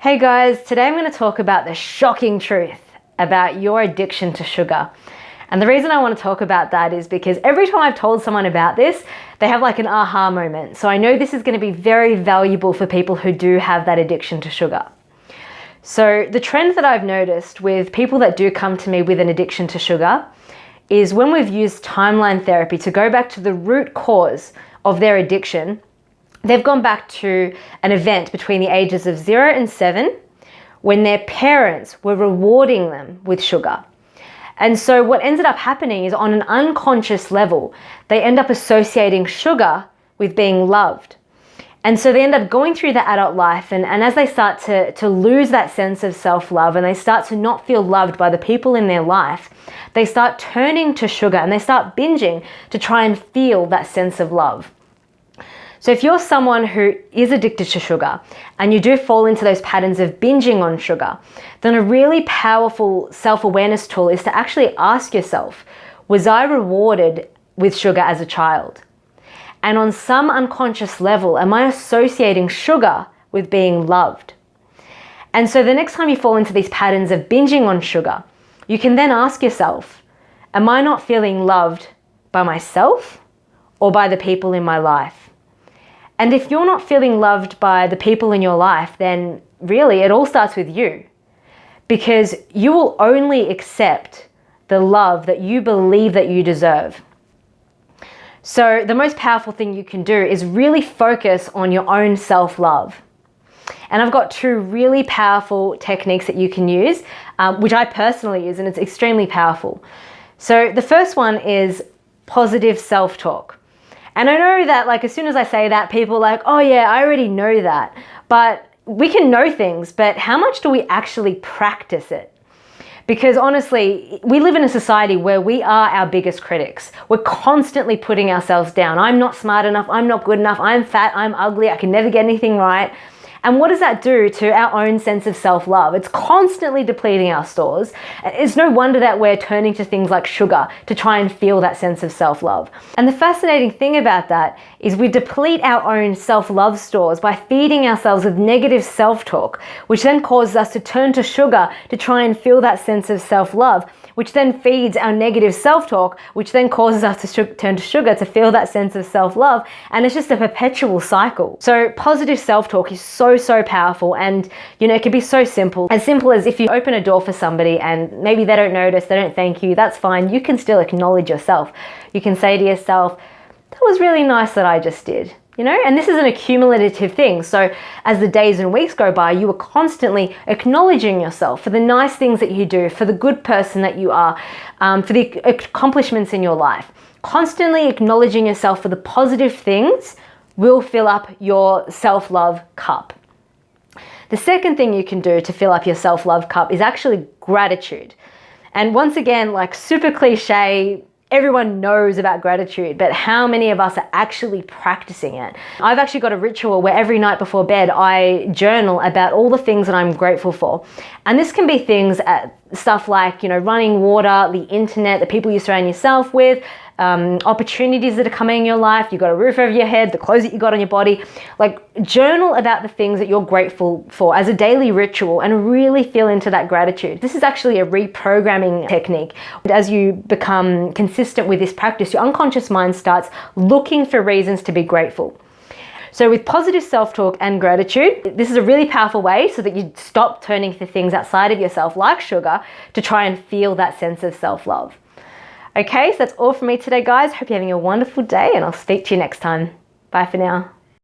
Hey guys, today I'm going to talk about the shocking truth about your addiction to sugar. And the reason I want to talk about that is because every time I've told someone about this, they have like an aha moment. So I know this is going to be very valuable for people who do have that addiction to sugar. So the trend that I've noticed with people that do come to me with an addiction to sugar is when we've used timeline therapy to go back to the root cause of their addiction. They've gone back to an event between the ages of 0 and 7 when their parents were rewarding them with sugar. And so what ended up happening is on an unconscious level, they end up associating sugar with being loved. And so they end up going through the adult life and as they start to lose that sense of self-love and they start to not feel loved by the people in their life, they start turning to sugar and they start binging to try and feel that sense of love. So if you're someone who is addicted to sugar and you do fall into those patterns of binging on sugar, then a really powerful self-awareness tool is to actually ask yourself, was I rewarded with sugar as a child? And on some unconscious level, am I associating sugar with being loved? And so the next time you fall into these patterns of binging on sugar, you can then ask yourself, am I not feeling loved by myself or by the people in my life? And if you're not feeling loved by the people in your life, then really it all starts with you. Because you will only accept the love that you believe that you deserve. So the most powerful thing you can do is really focus on your own self-love. And I've got 2 really powerful techniques that you can use, which I personally use, and it's extremely powerful. So the first one is positive self-talk. And I know that like as soon as I say that, people are like, oh yeah, I already know that. But we can know things, but how much do we actually practice it? Because honestly, we live in a society where we are our biggest critics. We're constantly putting ourselves down. I'm not smart enough, I'm not good enough, I'm fat, I'm ugly, I can never get anything right. And what does that do to our own sense of self-love? It's constantly depleting our stores. It's no wonder that we're turning to things like sugar to try and feel that sense of self-love. And the fascinating thing about that is we deplete our own self-love stores by feeding ourselves with negative self-talk, which then causes us to turn to sugar to try and feel that sense of self-love, which then feeds our negative self-talk, which then causes us to turn to sugar to feel that sense of self-love. And it's just a perpetual cycle. So positive self-talk is so powerful, and it can be so simple as if you open a door for somebody and maybe they don't notice, they don't thank you, that's fine. You can still acknowledge yourself. You can say to yourself, that was really nice that I just did. And this is an accumulative thing. So as the days and weeks go by, you are constantly acknowledging yourself for the nice things that you do, for the good person that you are, for the accomplishments in your life. Constantly acknowledging yourself for the positive things will fill up your self-love cup. The second thing you can do to fill up your self-love cup is actually gratitude. And once again, like super cliche, everyone knows about gratitude, but how many of us are actually practicing it? I've actually got a ritual where every night before bed, I journal about all the things that I'm grateful for. And this can be things, stuff like, running water, the internet, the people you surround yourself with, opportunities that are coming in your life, you've got a roof over your head, the clothes that you got on your body. Like journal about the things that you're grateful for as a daily ritual and really feel into that gratitude. This is actually a reprogramming technique. As you become consistent with this practice, your unconscious mind starts looking for reasons to be grateful. So with positive self-talk and gratitude, this is a really powerful way so that you stop turning to things outside of yourself like sugar to try and feel that sense of self-love. Okay, so that's all from me today, guys. Hope you're having a wonderful day and I'll speak to you next time. Bye for now.